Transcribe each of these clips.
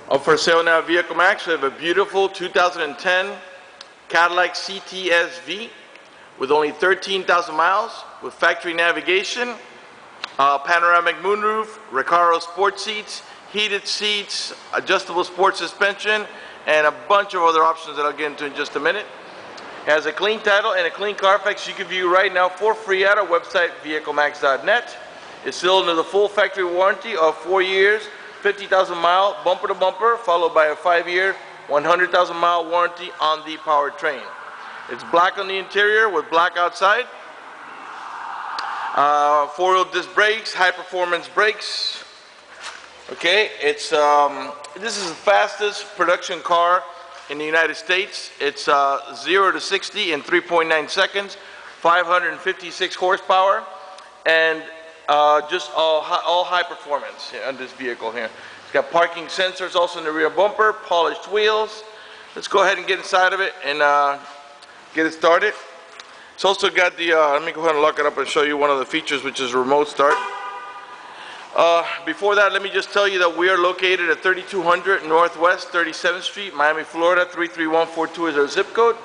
Up for sale now, Vehicle Max. We have a beautiful 2010 Cadillac CTS-V with only 13,000 miles, with factory navigation, panoramic moonroof, RECARO sports seats, heated seats, adjustable sports suspension, and a bunch of other options that I'll get into in just a minute. It has a clean title and a clean Carfax you can view right now for free at our website, vehiclemax.net. It's still under the full factory warranty of 4 years, 50,000 mile bumper to bumper, followed by a 5-year, 100,000 mile warranty on the powertrain. It's black on the interior with black outside. 4-wheel disc brakes, high performance brakes. Okay, it's this is the fastest production car in the United States. It's 0 to 60 in 3.9 seconds, 556 horsepower, and just all high performance on this vehicle here. It's got parking sensors also in the rear bumper, polished wheels. Let's go ahead and get inside of it and get it started. It's also got the, let me go ahead and lock it up and show you one of the features, which is remote start. Before that, let me just tell you that we are located at 3200 Northwest 37th Street, Miami, Florida. 33142 is our zip code.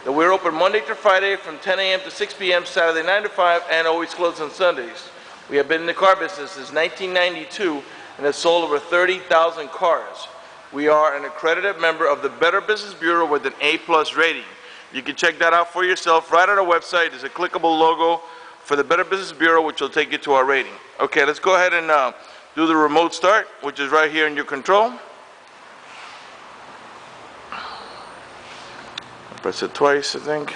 That we're open Monday through Friday from 10 a.m. to 6 p.m., Saturday 9 to 5, and always closed on Sundays. We have been in the car business since 1992 and have sold over 30,000 cars. We are an accredited member of the Better Business Bureau with an A+ rating. You can check that out for yourself right on our website. There's a clickable logo for the Better Business Bureau, which will take you to our rating. Okay, let's go ahead and do the remote start, which is right here in your control. Press it twice, I think.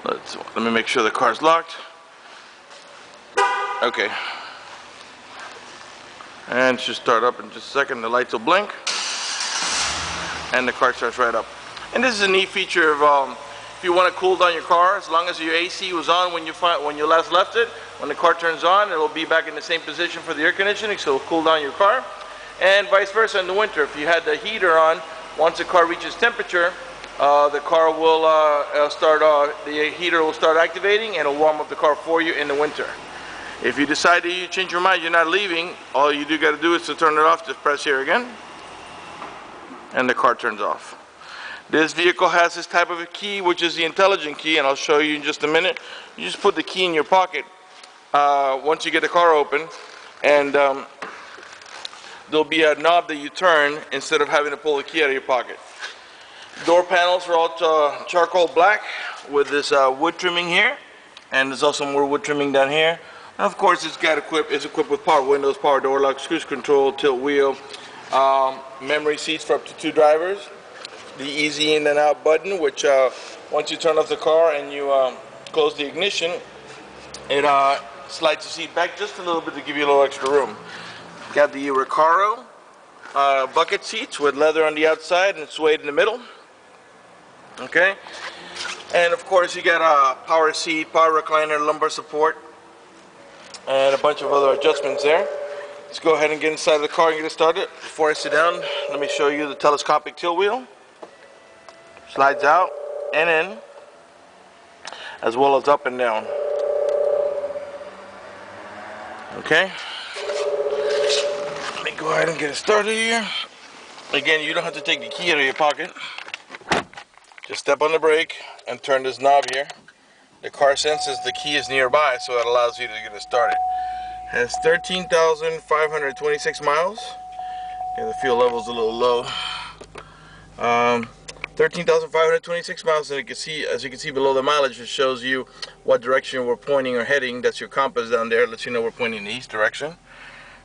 Let me make sure the car's locked. Okay. And it should start up in just a second. The lights will blink. And the car starts right up. And this is a neat feature of if you want to cool down your car, as long as your AC was on when you last left it, when the car turns on, it'll be back in the same position for the air conditioning, so it'll cool down your car. And vice versa in the winter. If you had the heater on, once the car reaches temperature, the car will the heater will start activating and it'll warm up the car for you in the winter. If you decide that you change your mind, you're not leaving, all you got to do is to turn it off. Just press here again, and the car turns off. This vehicle has this type of a key, which is the intelligent key, and I'll show you in just a minute. You just put the key in your pocket once you get the car open, and there'll be a knob that you turn instead of having to pull the key out of your pocket. Door panels are all charcoal black with this wood trimming here, and there's also more wood trimming down here. And of course, it's equipped with power windows, power door locks, cruise control, tilt wheel, memory seats for up to 2 drivers. The easy in and out button, which once you turn off the car and you close the ignition, it slides the seat back just a little bit to give you a little extra room. Got the RECARO bucket seats with leather on the outside and suede in the middle. Okay, and of course you got a power seat, power recliner, lumbar support, and a bunch of other adjustments there. Let's go ahead and get inside the car and get it started. Before I sit down, let me show you the telescopic tilt wheel. Slides out and in, as well as up and down. Okay, let me go ahead and get it started here. Again, you don't have to take the key out of your pocket. Just step on the brake and turn this knob here. The car senses the key is nearby, so it allows you to get it started. It has 13,526 miles. Okay, the fuel level's a little low. 13,526 miles, and as you can see below the mileage, it shows you what direction we're pointing or heading. That's your compass down there. It lets you know we're pointing in the east direction.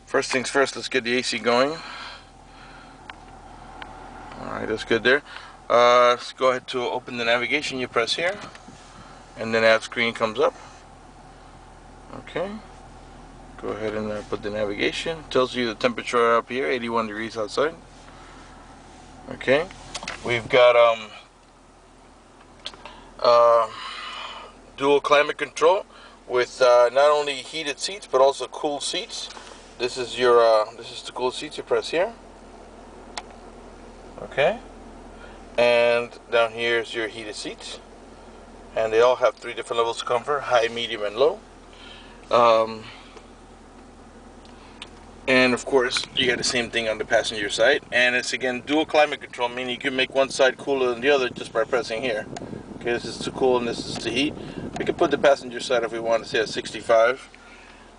First things first, let's get the AC going. Alright, that's good there. Let's go ahead to open the navigation. You press here, and then that screen comes up. Okay. Go ahead and put the navigation. It tells you the temperature up here, 81 degrees outside. Okay. We've got dual climate control with not only heated seats but also cool seats. This is the cool seats. You press here. Okay. And down here is your heated seats, and they all have 3 different levels of comfort: high, medium, and low. And of course, you got the same thing on the passenger side. And it's again dual climate control, meaning you can make one side cooler than the other just by pressing here. Okay, this is to cool and this is to heat. We can put the passenger side if we want to say at 65,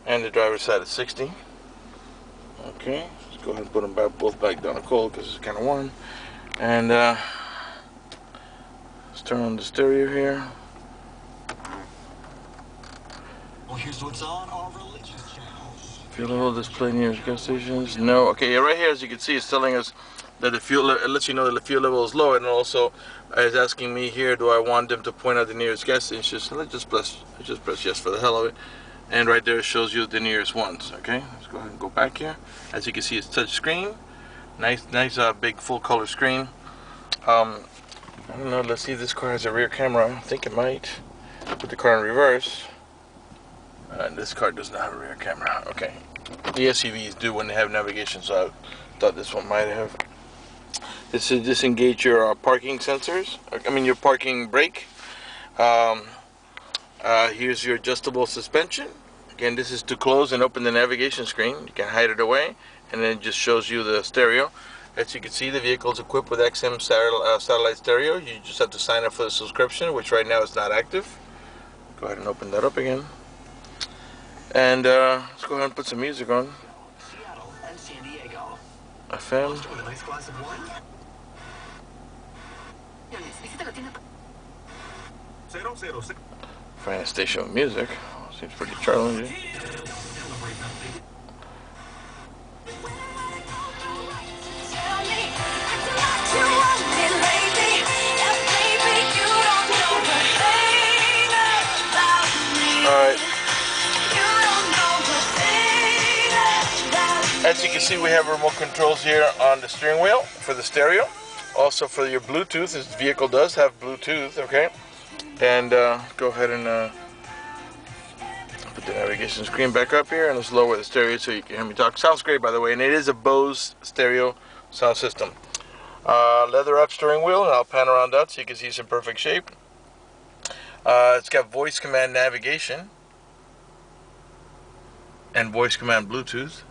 and the driver's side at 60. Okay, let's go ahead and put them both back down to cold because it's kind of warm. And let's turn on the stereo here. Well, here's what's on our religious channels. Fuel level display near gas stations. No. Okay, yeah, right here, as you can see, it's telling us that the fuel, it lets you know that the fuel level is low, and also it's asking me here, do I want them to point out the nearest gas station? So let's just press yes for the hell of it. And right there it shows you the nearest ones. Okay, let's go ahead and go back here. As you can see, it's touch screen. Nice, big full color screen. I don't know. Let's see if this car has a rear camera. I think it might. Put the car in reverse. This car does not have a rear camera. Okay, the SUVs do when they have navigation, so I thought this one might have. This is disengage your parking sensors. I mean your parking brake. Here's your adjustable suspension. Again, this is to close and open the navigation screen. You can hide it away, and then it just shows you the stereo. As you can see, the vehicle is equipped with XM satellite stereo. You just have to sign up for the subscription, which right now is not active. Go ahead and open that up again. And let's go ahead and put some music on. Seattle and San Diego. FM. With a nice glass of wine. Find a station with music. Seems pretty challenging. Alright. As you can see, we have remote controls here on the steering wheel for the stereo. Also for your Bluetooth, this vehicle does have Bluetooth, okay? And go ahead and put the navigation screen back up here, and let's lower the stereo so you can hear me talk. Sounds great, by the way, and it is a BOSE stereo sound system. Leather up steering wheel, and I'll pan around that so you can see it's in perfect shape. It's got voice command navigation and voice command Bluetooth.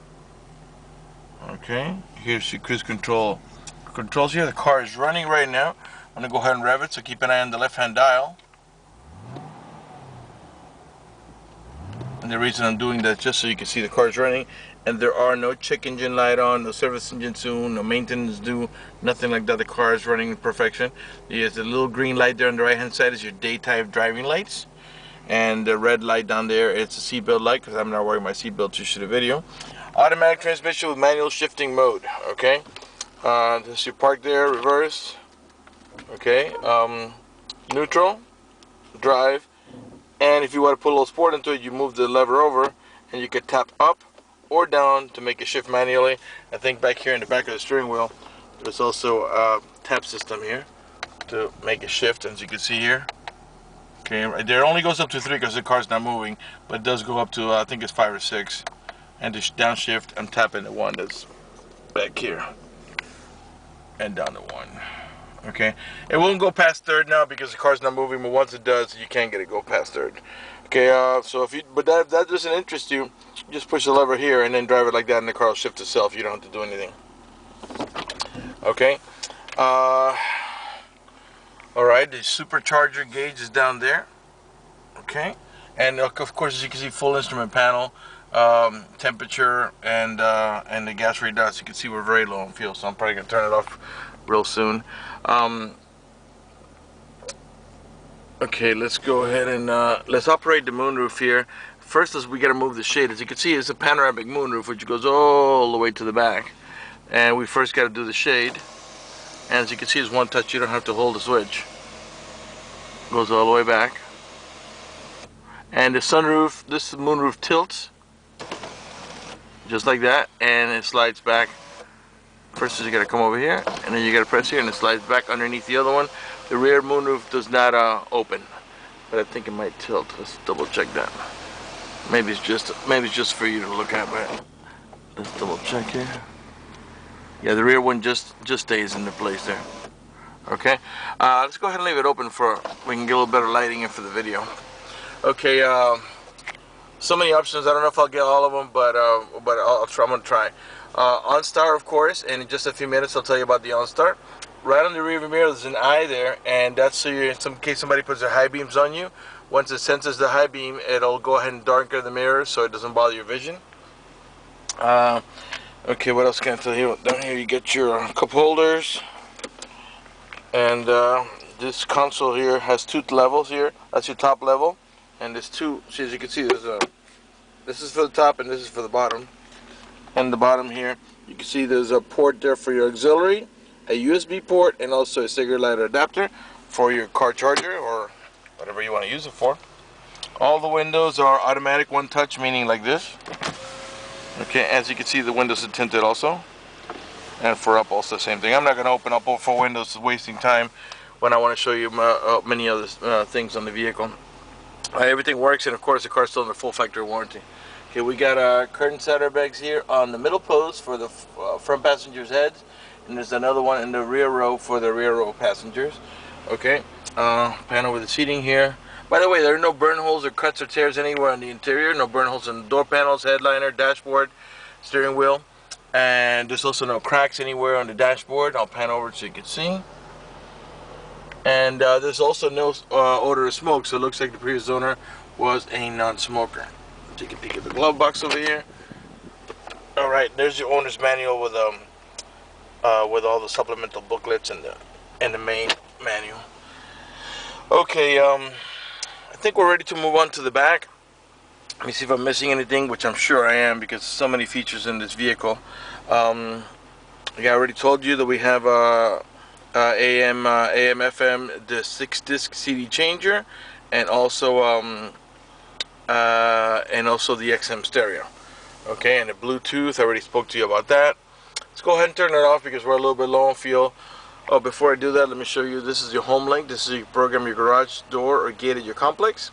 Okay, here's your cruise control controls here. The car is running right now. I'm going to go ahead and rev it, so keep an eye on the left-hand dial. And the reason I'm doing that is just so you can see the car is running, and there are no check engine light on, no service engine soon, no maintenance due, nothing like that. The car is running in perfection. There's a little green light there on the right-hand side is your daytime driving lights, and the red light down there, it's a seatbelt light because I'm not wearing my seatbelt to shoot a video. Automatic transmission with manual shifting mode. Okay, just you park there, reverse. Okay, neutral, drive, and if you want to put a little sport into it, you move the lever over, and you can tap up or down to make it shift manually. I think back here in the back of the steering wheel, there's also a tap system here to make it shift, as you can see here. Okay, right there, it only goes up to 3 because the car's not moving, but it does go up to I think it's 5 or 6. And to downshift, I'm tapping the one that's back here, and down to 1. Okay, it won't go past 3rd now because the car's not moving, but once it does, you can't get it go past 3rd. Okay, so if that doesn't interest you, just push the lever here and then drive it like that, and the car will shift itself. You don't have to do anything. Okay, all right, the supercharger gauge is down there. Okay, and of course, as you can see, full instrument panel, temperature, and the gas rate down. As you can see, we're very low on fuel, so I'm probably gonna turn it off real soon. Okay, let's go ahead and let's operate the moonroof here. First, we got to move the shade. As you can see, it's a panoramic moonroof, which goes all the way to the back. And we first got to do the shade. And as you can see, it's one touch. You don't have to hold the switch. Goes all the way back. And the sunroof, this moonroof tilts, just like that, and it slides back. First, you got to come over here, and then you got to press here, and it slides back underneath the other one. The rear moonroof does not open, but I think it might tilt. Let's double check that. Maybe it's just for you to look at, but let's double check here. Yeah, the rear one just stays in the place there. Okay, let's go ahead and leave it open for we can get a little better lighting in for the video. Okay, So many options. I don't know if I'll get all of them, but I'll try. I'm gonna try. OnStar, of course, and in just a few minutes I'll tell you about the OnStar. Right on the rear mirror there's an eye there, and that's so you, in case somebody puts their high beams on you, once it senses the high beam, it'll go ahead and darken the mirror so it doesn't bother your vision. Okay, what else can I tell you? Down here you get your cup holders, and this console here has two levels here. That's your top level, and there's two. See, as you can see, there's a. This is for the top, and this is for the bottom. And the bottom here, you can see there's a port there for your auxiliary, a USB port, and also a cigarette lighter adapter for your car charger or whatever you want to use it for. All the windows are automatic one touch, meaning like this. Okay, as you can see, the windows are tinted also, and for up also the same thing. I'm not going to open up all four windows, wasting time when I want to show you many other things on the vehicle. Everything works, and of course the car's still under full factory warranty. Okay, we got curtain side airbags here on the middle post for the front passengers' heads, and there's another one in the rear row for the rear row passengers. Okay, pan over the seating here. By the way, there are no burn holes or cuts or tears anywhere on the interior. No burn holes in the door panels, headliner, dashboard, steering wheel. And there's also no cracks anywhere on the dashboard. I'll pan over so you can see. And there's also no odor of smoke, so it looks like the previous owner was a non-smoker. Take a peek at the glove box over here. Alright, there's your owner's manual with all the supplemental booklets and the main manual. Okay, I think we're ready to move on to the back. Let me see if I'm missing anything, which I'm sure I am because so many features in this vehicle. I already told you that we have AM, FM, the 6-disc CD changer, and also the XM stereo. Okay, and the Bluetooth. I already spoke to you about that. Let's go ahead and turn it off because we're a little bit low on fuel. Oh, before I do that, let me show you. This is your home link. This is you program your garage door or gate at your complex.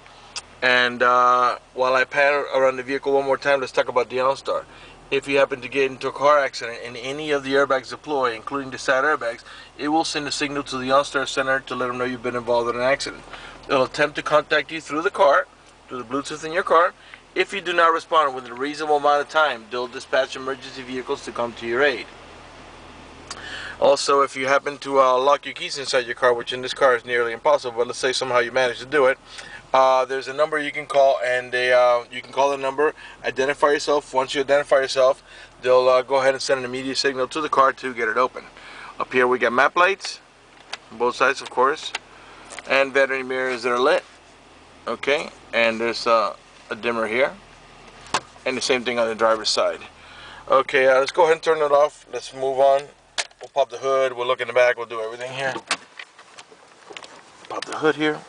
And while I pan around the vehicle one more time, let's talk about the OnStar. If you happen to get into a car accident and any of the airbags deploy, including the side airbags, it will send a signal to the OnStar center to let them know you've been involved in an accident. It'll attempt to contact you through the car, through the Bluetooth in your car. If you do not respond within a reasonable amount of time, they'll dispatch emergency vehicles to come to your aid. Also, if you happen to lock your keys inside your car, which in this car is nearly impossible, but let's say somehow you manage to do it, there's a number you can call, and you can call the number, identify yourself. Once you identify yourself, they'll go ahead and send an immediate signal to the car to get it open. Up here we got map lights, on both sides of course, and vanity mirrors that are lit. Okay, and there's a dimmer here, and the same thing on the driver's side. Okay, let's go ahead and turn it off. Let's move on. We'll pop the hood, we'll look in the back, we'll do everything here. Pop the hood here.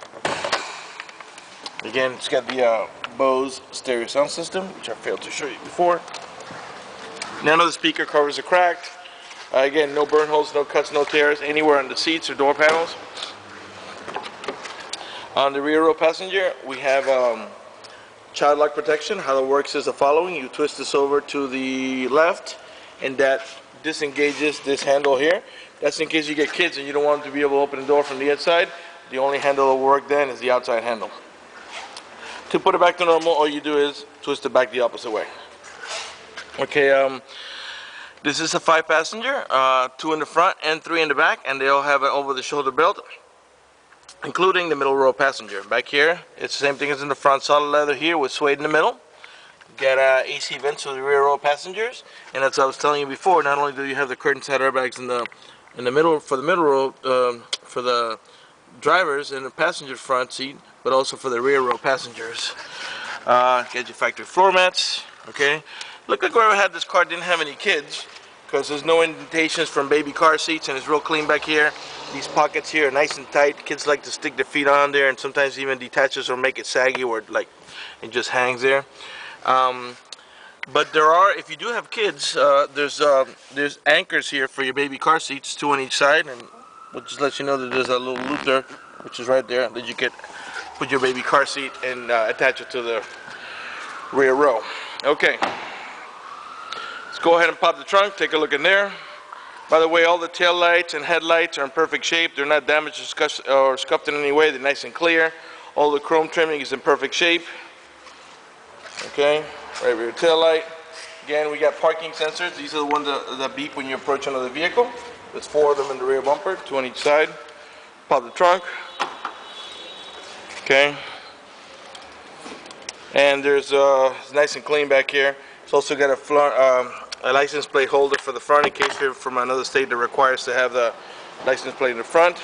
Again, it's got the BOSE stereo sound system, which I failed to show you before. None of the speaker covers are cracked. Again, no burn holes, no cuts, no tears anywhere on the seats or door panels. On the rear row passenger, we have child lock protection. How that works is the following. You twist this over to the left, and that disengages this handle here. That's in case you get kids and you don't want them to be able to open the door from the inside. The only handle that will work then is the outside handle. To put it back to normal, all you do is twist it back the opposite way. Okay, this is a 5-passenger, 2 in the front and 3 in the back, and they all have an over-the-shoulder belt, including the middle row passenger. Back here, it's the same thing as in the front, solid leather here with suede in the middle. Got AC vents for the rear row passengers, and as I was telling you before, not only do you have the curtain side airbags in the middle for the middle row for the drivers in the passenger front seat, but also for the rear row passengers. Get your factory floor mats. Okay, look like whoever had this car didn't have any kids, because there's no indentations from baby car seats, and it's real clean back here. These pockets here are nice and tight. Kids like to stick their feet on there, and sometimes even detaches or make it saggy, or like it just hangs there. But there are, if you do have kids, there's anchors here for your baby car seats, 2 on each side, and we'll just let you know that there's a little loop there, which is right there, that you could put your baby car seat and attach it to the rear row. Okay, let's go ahead and pop the trunk, take a look in there. By the way, all the tail lights and headlights are in perfect shape. They're not damaged or scuffed in any way. They're nice and clear. All the chrome trimming is in perfect shape. Okay, right rear tail light. Again, we got parking sensors. These are the ones that beep when you approach another vehicle. There's 4 of them in the rear bumper, 2 on each side. Pop the trunk. Okay. And there's it's nice and clean back here. It's also got a license plate holder for the front in case you're from another state that requires to have the license plate in the front.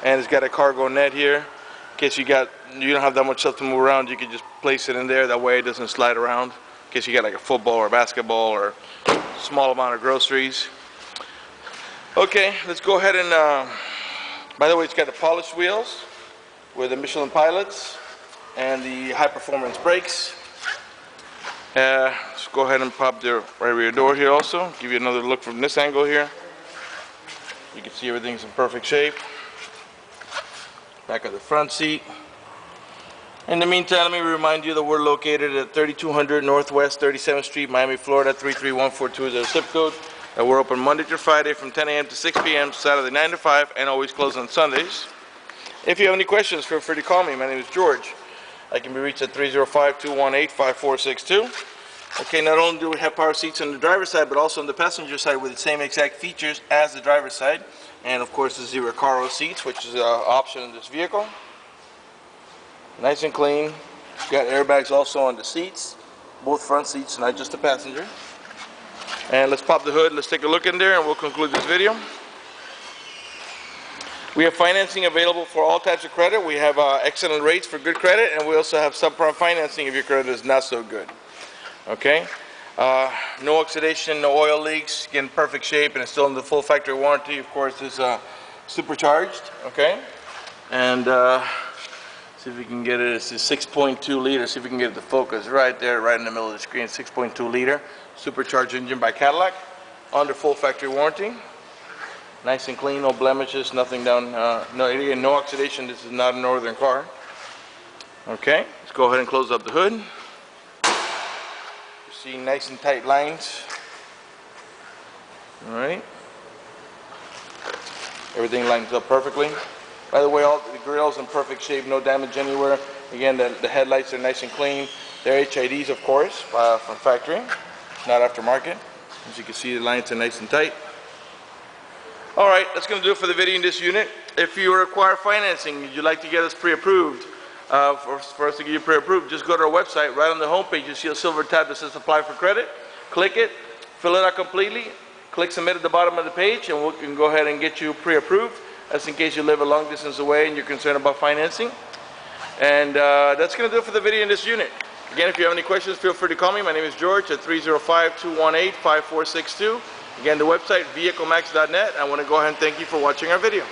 And it's got a cargo net here. In case you don't have that much stuff to move around, you can just place it in there. That way it doesn't slide around. In case you got like a football or basketball or small amount of groceries. Okay, let's go ahead and, by the way, it's got the polished wheels with the Michelin pilots and the high performance brakes. Let's go ahead and pop the right rear door here also. Give you another look from this angle here. You can see everything's in perfect shape. Back of the front seat. In the meantime, let me remind you that we're located at 3200 Northwest 37th Street, Miami, Florida 33142 is our zip code. And we're open Monday through Friday from 10 a.m. to 6 p.m., Saturday 9 to 5, and always closed on Sundays. If you have any questions, feel free to call me. My name is George. I can be reached at 305-218-5462. Okay, not only do we have power seats on the driver's side, but also on the passenger side with the same exact features as the driver's side. And of course, this is the RECARO seats, which is an option in this vehicle. Nice and clean. Got airbags also on the seats, both front seats, not just the passenger. And let's pop the hood, let's take a look in there, and we'll conclude this video. We have financing available for all types of credit. We have excellent rates for good credit, and we also have subprime financing if your credit is not so good. Okay? No oxidation, no oil leaks, in perfect shape, and it's still in the full factory warranty. Of course, it's supercharged. Okay? And see if we can get it. It's a 6.2 liter. See if we can get it to focus right there, right in the middle of the screen. 6.2 liter supercharged engine by Cadillac, under full factory warranty. Nice and clean, no blemishes, nothing down. No oxidation. This is not a northern car. Okay, let's go ahead and close up the hood. You see nice and tight lines. All right. Everything lines up perfectly. By the way, all the grill's in perfect shape, no damage anywhere. Again, the headlights are nice and clean. They're HIDs, of course, from factory, not aftermarket. As you can see, the lines are nice and tight. All right, that's going to do it for the video in this unit. If you require financing, you'd like to get us pre-approved, for us to get you pre-approved, just go to our website. Right on the homepage, you see a silver tab that says Apply for Credit. Click it, fill it out completely, click Submit at the bottom of the page, and we can go ahead and get you pre-approved. That's in case you live a long distance away and you're concerned about financing. And that's going to do it for the video in this unit. Again, if you have any questions, feel free to call me. My name is George at 305-218-5462. Again, the website, vehiclemax.net. I want to go ahead and thank you for watching our video.